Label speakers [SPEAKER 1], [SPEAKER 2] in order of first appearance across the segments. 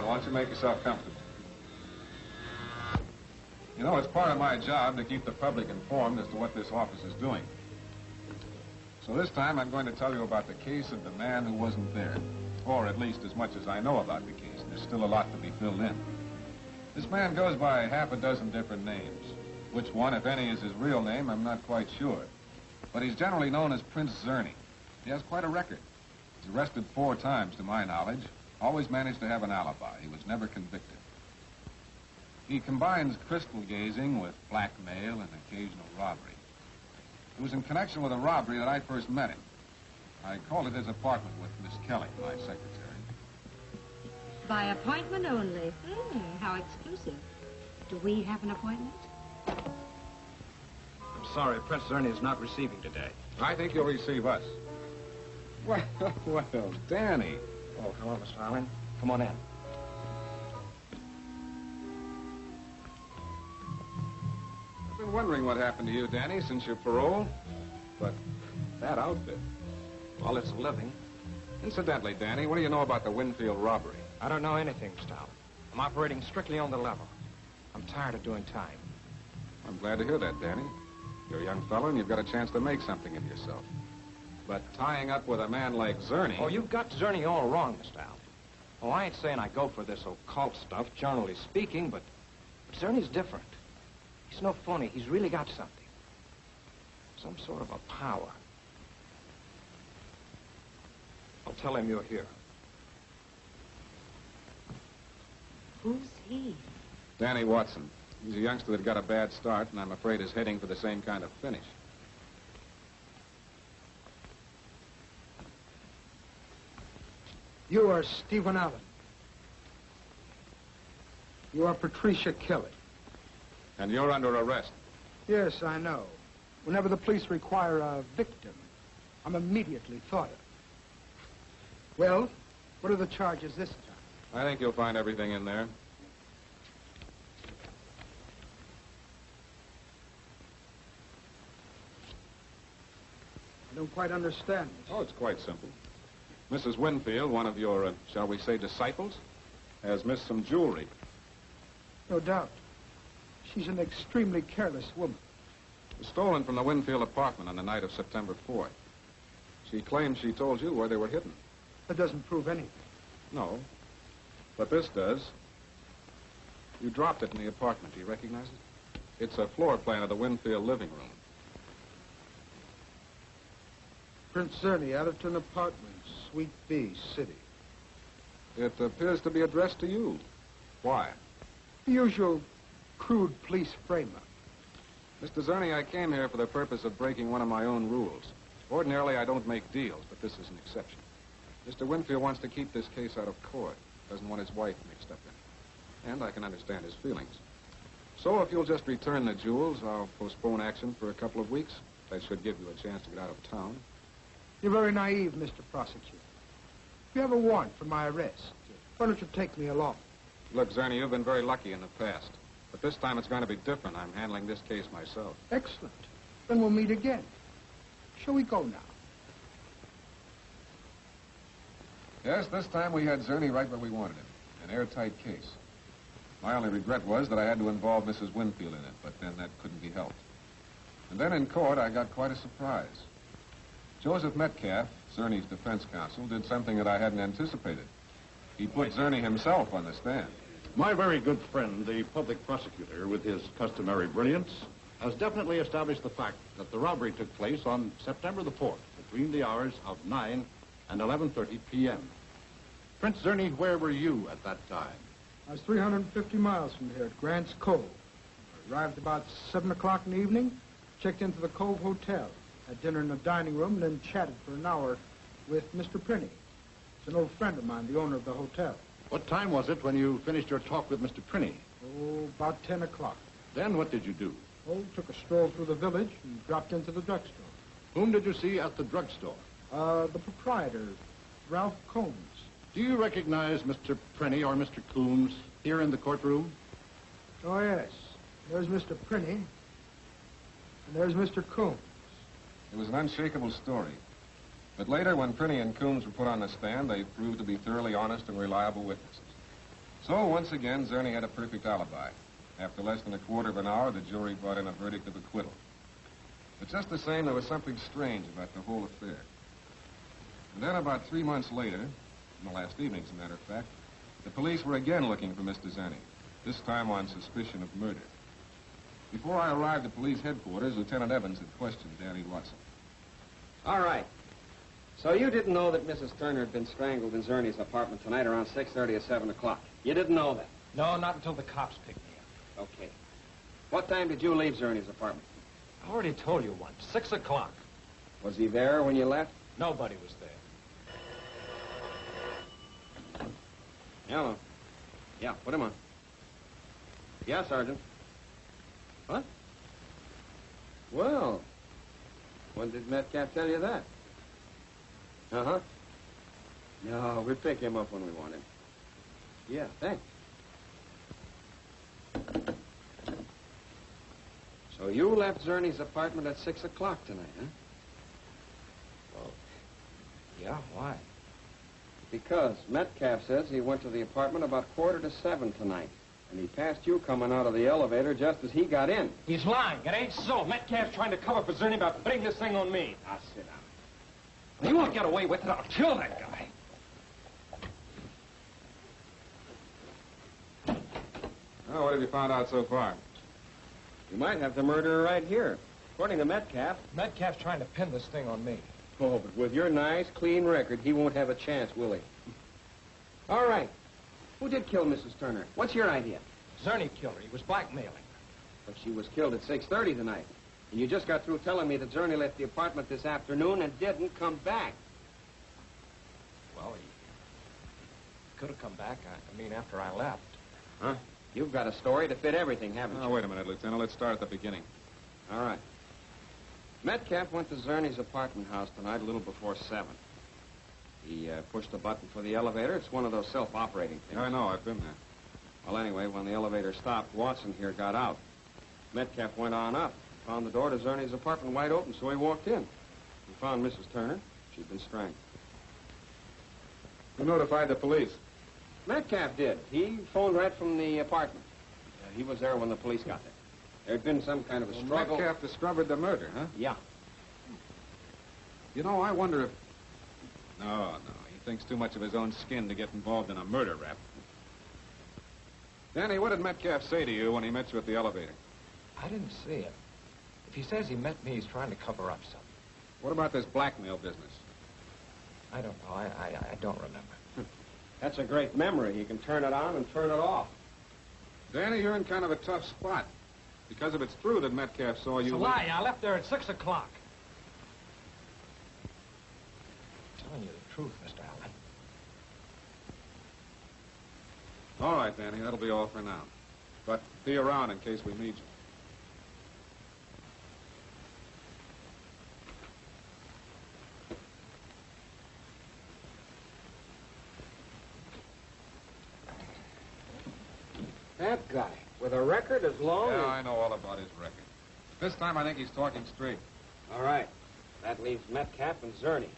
[SPEAKER 1] on. Why don't you make yourself comfortable? You know, it's part of my job to keep the public informed as to what this office is doing. So this time I'm going to tell you about the case of the man who wasn't there. Or at least as much as I know about the case. There's still a lot to be filled in. This man goes by half a dozen different names. Which one, if any, is his real name, I'm not quite sure. But he's generally known as Prince Zerny. He has quite a record. He's arrested 4 times, to my knowledge. Always managed to have an alibi. He was never convicted. He combines crystal gazing with blackmail and occasional robbery. It was in connection with a robbery that I first met him. I called at his apartment with Miss Kelly, my secretary.
[SPEAKER 2] By appointment only. How exclusive. Do we have an appointment?
[SPEAKER 3] I'm sorry, Prince Zerny is not receiving today.
[SPEAKER 1] I think you'll receive us. Well, Danny.
[SPEAKER 3] Oh, hello, Mr. Allen. Come on in.
[SPEAKER 1] I've been wondering what happened to you, Danny, since your parole. But that outfit.
[SPEAKER 3] Well, it's a living.
[SPEAKER 1] Incidentally, Danny, what do you know about the Winfield robbery?
[SPEAKER 3] I don't know anything, Mr. Allen. I'm operating strictly on the level. I'm tired of doing time.
[SPEAKER 1] I'm glad to hear that, Danny. You're a young fellow and you've got a chance to make something of yourself. But tying up with a man like Zerny...
[SPEAKER 3] Oh, you've got Zerny all wrong, Mr. Allen. Oh, I ain't saying I go for this occult stuff, generally speaking, but Zerny's different. He's no phony. He's really got something. Some sort of a power. I'll tell him you're here.
[SPEAKER 2] Who's he?
[SPEAKER 1] Danny Watson. He's a youngster that got a bad start, and I'm afraid is heading for the same kind of finish.
[SPEAKER 4] You are Stephen Allen. You are Patricia Kelly.
[SPEAKER 1] And you're under arrest.
[SPEAKER 4] Yes, I know. Whenever the police require a victim, I'm immediately thought of. Well, what are the charges this time?
[SPEAKER 1] I think you'll find everything in there.
[SPEAKER 4] I don't quite understand this.
[SPEAKER 1] Oh, it's quite simple. Mrs. Winfield, one of your, shall we say, disciples, has missed some jewelry.
[SPEAKER 4] No doubt. She's an extremely careless woman.
[SPEAKER 1] It was stolen from the Winfield apartment on the night of September 4th. She claims she told you where they were hidden.
[SPEAKER 4] That doesn't prove anything.
[SPEAKER 1] No, but this does. You dropped it in the apartment. Do you recognize it? It's a floor plan of the Winfield living room.
[SPEAKER 4] Prince Zerny, Atherton Apartments, Suite B, City.
[SPEAKER 1] It appears to be addressed to you. Why?
[SPEAKER 4] The usual crude police frame-up.
[SPEAKER 1] Mr. Zerny, I came here for the purpose of breaking one of my own rules. Ordinarily, I don't make deals, but this is an exception. Mr. Winfield wants to keep this case out of court. Doesn't want his wife mixed up in it. And I can understand his feelings. So if you'll just return the jewels, I'll postpone action for a couple of weeks. That should give you a chance to get out of town.
[SPEAKER 4] You're very naive, Mr. Prosecutor. You have a warrant for my arrest. Why don't you take me along?
[SPEAKER 1] Look, Zerny, you've been very lucky in the past. But this time it's going to be different. I'm handling this case myself.
[SPEAKER 4] Excellent. Then we'll meet again. Shall we go now?
[SPEAKER 1] Yes, this time we had Zerny right where we wanted him. An airtight case. My only regret was that I had to involve Mrs. Winfield in it, but then that couldn't be helped. And then in court, I got quite a surprise. Joseph Metcalf, Zerny's defense counsel, did something that I hadn't anticipated. He put Zerny himself on the stand.
[SPEAKER 5] My very good friend, the public prosecutor, with his customary brilliance, has definitely established the fact that the robbery took place on September the 4th, between the hours of 9 and 11:30 p.m. Prince Zerny, where were you at that time?
[SPEAKER 4] I was 350 miles from here at Grant's Cove. I arrived about 7 o'clock in the evening, checked into the Cove Hotel, had dinner in the dining room, and then chatted for an hour with Mr. Prinny. He's an old friend of mine, the owner of the hotel.
[SPEAKER 5] What time was it when you finished your talk with Mr. Prinny?
[SPEAKER 4] Oh, about 10 o'clock.
[SPEAKER 5] Then what did you do?
[SPEAKER 4] Oh, took a stroll through the village and dropped into the drugstore.
[SPEAKER 5] Whom did you see at the drugstore?
[SPEAKER 4] The proprietor, Ralph Combs.
[SPEAKER 5] Do you recognize Mr. Prinny or Mr. Coombs here in the courtroom?
[SPEAKER 4] Oh, yes. There's Mr. Prinny, and there's Mr. Combs.
[SPEAKER 1] It was an unshakable story. But later, when Prinny and Coombs were put on the stand, they proved to be thoroughly honest and reliable witnesses. So, once again, Zerny had a perfect alibi. After less than a quarter of an hour, the jury brought in a verdict of acquittal. But just the same, there was something strange about the whole affair. And then about 3 months later, in the last evening, as a matter of fact, the police were again looking for Mr. Zerny, this time on suspicion of murder. Before I arrived at police headquarters, Lieutenant Evans had questioned Danny Watson.
[SPEAKER 6] All right. So you didn't know that Mrs. Turner had been strangled in Zerny's apartment tonight around 6:30 or 7 o'clock? You didn't know that?
[SPEAKER 3] No, not until the cops picked me up.
[SPEAKER 6] Okay. What time did you leave Zerny's apartment?
[SPEAKER 3] I already told you once, 6 o'clock.
[SPEAKER 6] Was he there when you left?
[SPEAKER 3] Nobody was there.
[SPEAKER 6] Hello. Yeah, put him on. Yeah, Sergeant. What? Well, when did Metcalf tell you that? Uh-huh. No, we'll pick him up when we want him. Yeah, thanks. So you left Zerny's apartment at 6 o'clock tonight, huh?
[SPEAKER 3] Well, yeah, why?
[SPEAKER 6] Because Metcalf says he went to the apartment about 6:45 tonight. And he passed you coming out of the elevator just as he got in.
[SPEAKER 3] He's lying. It ain't so. Metcalf's trying to cover for Zerny by putting this thing on me.
[SPEAKER 6] Now, sit down.
[SPEAKER 3] He won't get away with it. I'll kill that guy.
[SPEAKER 1] Well, what have you found out so far?
[SPEAKER 6] You might have the murderer right here. According to Metcalf.
[SPEAKER 3] Metcalf's trying to pin this thing on me.
[SPEAKER 6] Oh, but with your nice, clean record, he won't have a chance, will he? All right. Who did kill Mrs. Turner? What's your idea?
[SPEAKER 3] Zerny killed her. He was blackmailing her.
[SPEAKER 6] But she was killed at 6:30 tonight. And you just got through telling me that Zerny left the apartment this afternoon and didn't come back.
[SPEAKER 3] Well, he could have come back. I mean, after I left.
[SPEAKER 6] Huh? You've got a story to fit everything, haven't you?
[SPEAKER 1] Now, wait a minute, Lieutenant. Let's start at the beginning.
[SPEAKER 6] All right. Metcalf went to Zerny's apartment house tonight a little before 7. He pushed the button for the elevator. It's one of those self-operating things.
[SPEAKER 1] I know. I've been there.
[SPEAKER 6] Well, anyway, when the elevator stopped, Watson here got out. Metcalf went on up, found the door to Zerny's apartment wide open, so he walked in. He found Mrs. Turner. She'd been strangled.
[SPEAKER 1] Who notified the police?
[SPEAKER 6] Metcalf did. He phoned right from the apartment. He was there when the police got there. There'd been some kind of a struggle.
[SPEAKER 1] Metcalf discovered the murder, huh?
[SPEAKER 6] Yeah.
[SPEAKER 1] You know, I wonder if... No. He thinks too much of his own skin to get involved in a murder rap. Danny, what did Metcalf say to you when he met you at the elevator?
[SPEAKER 3] I didn't see him. If he says he met me, he's trying to cover up something.
[SPEAKER 1] What about this blackmail business?
[SPEAKER 3] I don't know. I don't remember.
[SPEAKER 6] That's a great memory. You can turn it on and turn it off.
[SPEAKER 1] Danny, you're in kind of a tough spot. Because if it's true that Metcalf saw you...
[SPEAKER 3] It's a lie. I left there at 6 o'clock. I'm telling you the truth, Mr. Allen.
[SPEAKER 1] All right, Danny, that'll be all for now. But be around in case we need you.
[SPEAKER 6] That guy, with a record as long
[SPEAKER 1] Yeah,
[SPEAKER 6] as...
[SPEAKER 1] I know all about his record. This time I think he's talking straight.
[SPEAKER 6] All right. That leaves Metcalf and Zerny.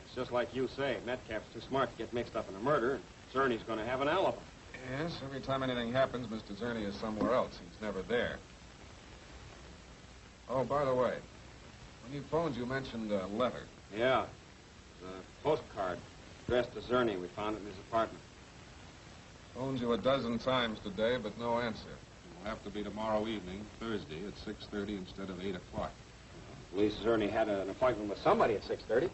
[SPEAKER 6] It's just like you say. Metcalf's too smart to get mixed up in a murder, and Zerny's going to have an alibi.
[SPEAKER 1] Yes, every time anything happens, Mr. Zerny is somewhere else. He's never there. Oh, by the way, when you phoned, you mentioned a letter.
[SPEAKER 6] Yeah. A postcard addressed to Zerny. We found it in his apartment.
[SPEAKER 1] Phoned you a dozen times today, but no answer. It'll have to be tomorrow evening, Thursday, at 6:30 instead of 8 o'clock.
[SPEAKER 6] At least Zerny had an appointment with somebody at 6:30.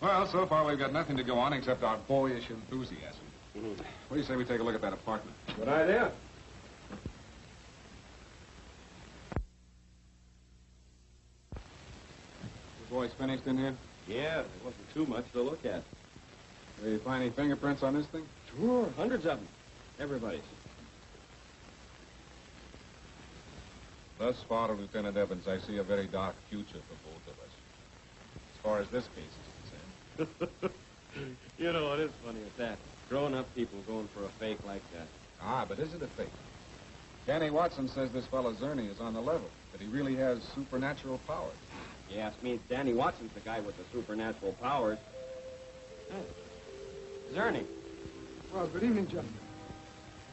[SPEAKER 1] Well, so far we've got nothing to go on except our boyish enthusiasm. What do you say we take a look at that apartment?
[SPEAKER 6] Good idea.
[SPEAKER 1] The boys finished in here?
[SPEAKER 6] Yeah, there wasn't too much to look at.
[SPEAKER 1] Did you find any fingerprints on this thing?
[SPEAKER 6] Sure, hundreds of them. Everybody's.
[SPEAKER 1] Thus far, Lieutenant Evans, I see a very dark future for both of us. As far as this case is concerned.
[SPEAKER 6] You know, it is funny at that. Grown-up people going for a fake like that.
[SPEAKER 1] Ah, but is it a fake? Danny Watson says this fellow Zerny is on the level, that he really has supernatural powers.
[SPEAKER 6] You ask me, Danny Watson's the guy with the supernatural powers. Hey, Zerny,
[SPEAKER 4] Well, good evening, gentlemen.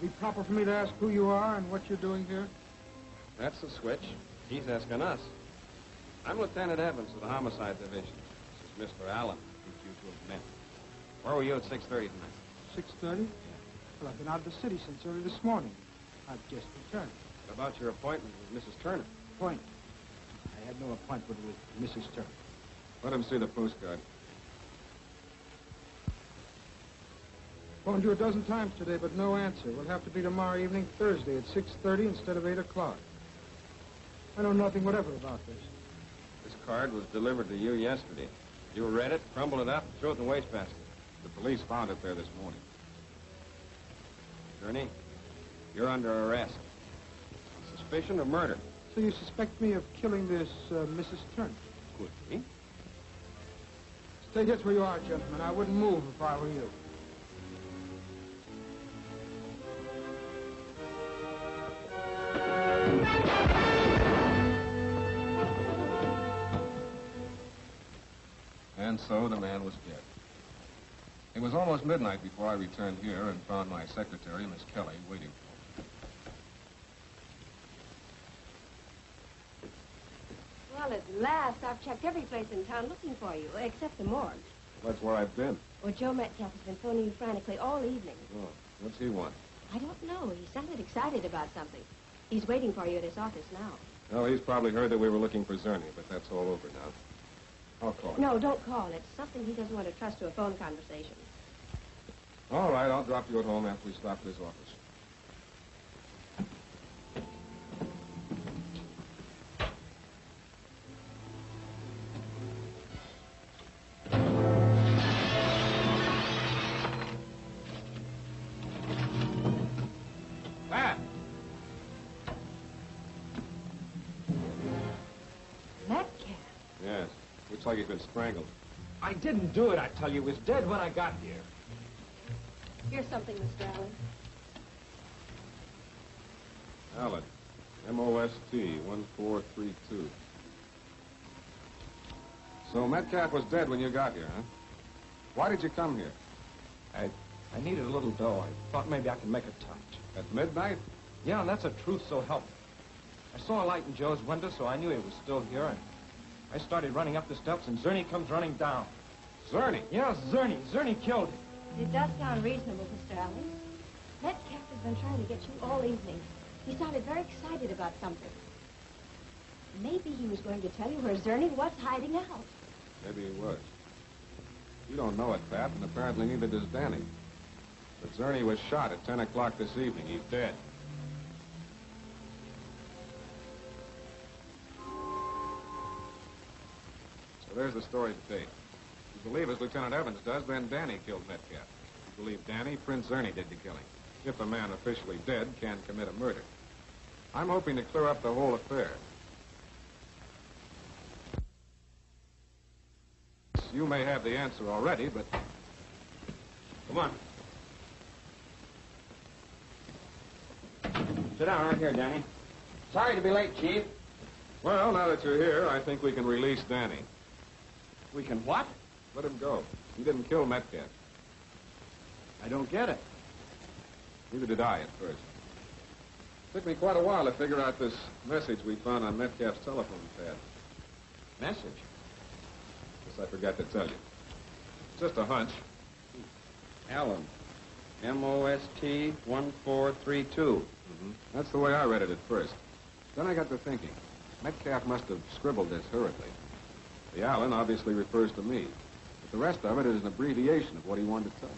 [SPEAKER 4] Would it be proper for me to ask who you are and what you're doing here?
[SPEAKER 6] That's the switch. He's asking us. I'm Lieutenant Evans of the Homicide Division. This is Mr. Allen, who you two have met. Where were you at 6:30 tonight?
[SPEAKER 4] 6:30? Well, I've been out of the city since early this morning. I've just returned.
[SPEAKER 6] What about your appointment with Mrs. Turner?
[SPEAKER 4] Appointment? I had no appointment with Mrs. Turner.
[SPEAKER 1] Let him see the postcard.
[SPEAKER 4] Phoned you a dozen times today, but no answer. Will have to be tomorrow evening, Thursday, at 6:30 instead of 8 o'clock. I know nothing whatever about this.
[SPEAKER 6] This card was delivered to you yesterday. You read it, crumbled it up, and threw it in the wastebasket.
[SPEAKER 1] The police found it there this morning.
[SPEAKER 6] Journey, you're under arrest. On suspicion of murder.
[SPEAKER 4] So you suspect me of killing this Mrs. Turner?
[SPEAKER 6] Could be.
[SPEAKER 4] Stay just where you are, gentlemen. I wouldn't move if I were you.
[SPEAKER 1] And so the man was dead. It was almost midnight before I returned here and found my secretary, Miss Kelly, waiting for me.
[SPEAKER 2] Well, at last, I've checked every place in town looking for you, except the morgue.
[SPEAKER 1] That's where I've been.
[SPEAKER 2] Well, Joe Metcalf has been phoning you frantically all evening.
[SPEAKER 1] Oh, what's he want?
[SPEAKER 2] I don't know. He sounded excited about something. He's waiting for you at his office now.
[SPEAKER 1] Well, he's probably heard that we were looking for Zerny, but that's all over now. I'll call him.
[SPEAKER 2] No, don't call. It's something he doesn't want to trust to a phone conversation.
[SPEAKER 1] All right, I'll drop you at home after we stop at his office.
[SPEAKER 6] Pat!
[SPEAKER 2] Metcalf?
[SPEAKER 1] Yes. Looks like he's been strangled.
[SPEAKER 3] I didn't do it, I tell you. He was dead when I got here.
[SPEAKER 2] Here's something, Mr. Allen.
[SPEAKER 1] Allen. M-O-S-T, 1432. So Metcalf was dead when you got here, huh? Why did you come here?
[SPEAKER 3] I needed a little dough. I thought maybe I could make a touch.
[SPEAKER 1] At midnight?
[SPEAKER 3] Yeah, and that's the truth, so help me. I saw a light in Joe's window, so I knew he was still here, and I started running up the steps, and Zerny comes running down.
[SPEAKER 1] Zerny?
[SPEAKER 3] Yeah, Zerny. Zerny killed him.
[SPEAKER 2] It does sound reasonable, Mr. Allen. Metcalf has been trying to get you all evening. He sounded very excited about something. Maybe he was going to tell you where Zerny was hiding out.
[SPEAKER 1] Maybe he was. You don't know it, Pat, and apparently neither does Danny. But Zerny was shot at 10 o'clock this evening. He's dead. So there's the story to date. If you believe, as Lieutenant Evans does, then Danny killed Metcalf. If you believe Danny, Prince Zerny did the killing. If a man officially dead can commit a murder. I'm hoping to clear up the whole affair. You may have the answer already, but...
[SPEAKER 6] Come on. Sit down right here, Danny. Sorry to be late, Chief.
[SPEAKER 1] Well, now that you're here, I think we can release Danny.
[SPEAKER 6] We can what?
[SPEAKER 1] Let him go. He didn't kill Metcalf.
[SPEAKER 6] I don't get it.
[SPEAKER 1] Neither did I at first. Took me quite a while to figure out this message we found on Metcalf's telephone pad.
[SPEAKER 6] Message?
[SPEAKER 1] Guess I forgot to tell you. Just a hunch.
[SPEAKER 6] Allen. M-O-S-T 1432.
[SPEAKER 1] That's the way I read it at first. Then I got to thinking. Metcalf must have scribbled this hurriedly. The Allen obviously refers to me. But the rest of it is an abbreviation of what he wanted to tell me.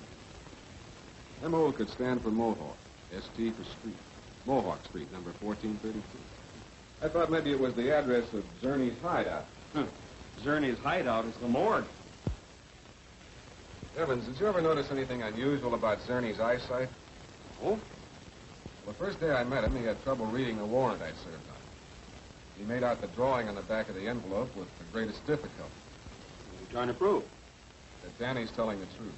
[SPEAKER 1] M-O could stand for Mohawk. S-T for street. Mohawk Street, number 1432. I thought maybe it was the address of Zerny's hideout.
[SPEAKER 6] Zerny's hideout is the morgue.
[SPEAKER 1] Evans, did you ever notice anything unusual about Zerny's eyesight?
[SPEAKER 6] Oh?
[SPEAKER 1] Well, the first day I met him, he had trouble reading the warrant I served on. He made out the drawing on the back of the envelope with the greatest difficulty.
[SPEAKER 6] What are you trying to prove?
[SPEAKER 1] That Danny's telling the truth.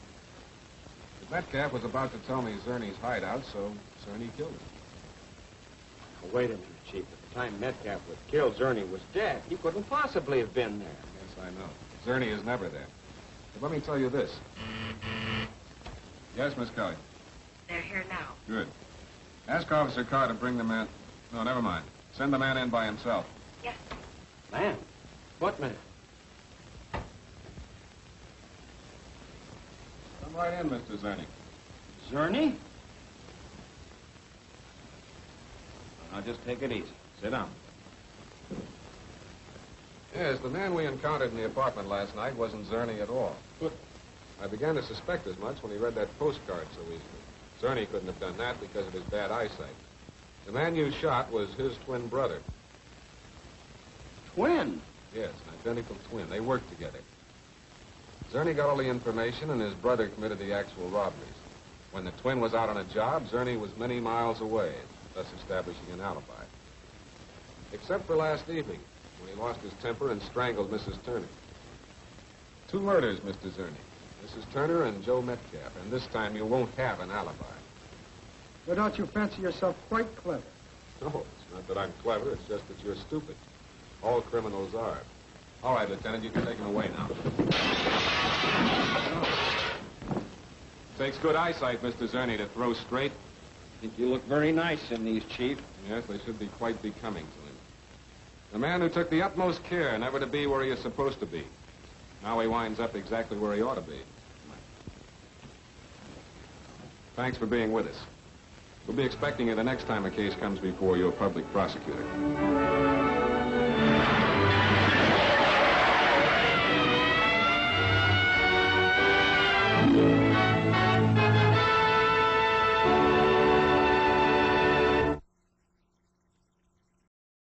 [SPEAKER 1] But Metcalf was about to tell me Zerny's hideout, so Zerny killed him.
[SPEAKER 6] Well, wait a minute, Chief. At the time Metcalf was killed, Zerny was dead. He couldn't possibly have been there.
[SPEAKER 1] Yes, I know. Zerny is never there. But let me tell you this. Yes, Miss Kelly.
[SPEAKER 2] They're here now.
[SPEAKER 1] Good. Ask Officer Carr to bring the man... No, never mind. Send the man in by himself.
[SPEAKER 2] Yes.
[SPEAKER 3] Man? What man?
[SPEAKER 1] Come right in, Mr. Zerny.
[SPEAKER 3] Zerny? Now, just take it easy. Sit down.
[SPEAKER 1] Yes, the man we encountered in the apartment last night wasn't Zerny at all. I began to suspect as much when he read that postcard so easily. Zerny couldn't have done that because of his bad eyesight. The man you shot was his twin brother.
[SPEAKER 3] Twin?
[SPEAKER 1] Yes, an identical twin. They worked together. Zerny got all the information, and his brother committed the actual robberies. When the twin was out on a job, Zerny was many miles away, thus establishing an alibi. Except for last evening, when he lost his temper and strangled Mrs. Turner. 2 murders, Mr. Zerny. Mrs. Turner and Joe Metcalf, and this time you won't have an alibi.
[SPEAKER 4] Why don't you fancy yourself quite clever?
[SPEAKER 1] No, it's not that I'm clever, it's just that you're stupid. All criminals are. All right, Lieutenant, you can take him away now. Takes good eyesight, Mr. Zerny, to throw straight.
[SPEAKER 3] I think you look very nice in these, Chief.
[SPEAKER 1] Yes, they should be quite becoming to him. The man who took the utmost care never to be where he is supposed to be. Now he winds up exactly where he ought to be. Thanks for being with us. We'll be expecting you the next time a case comes before your public prosecutor.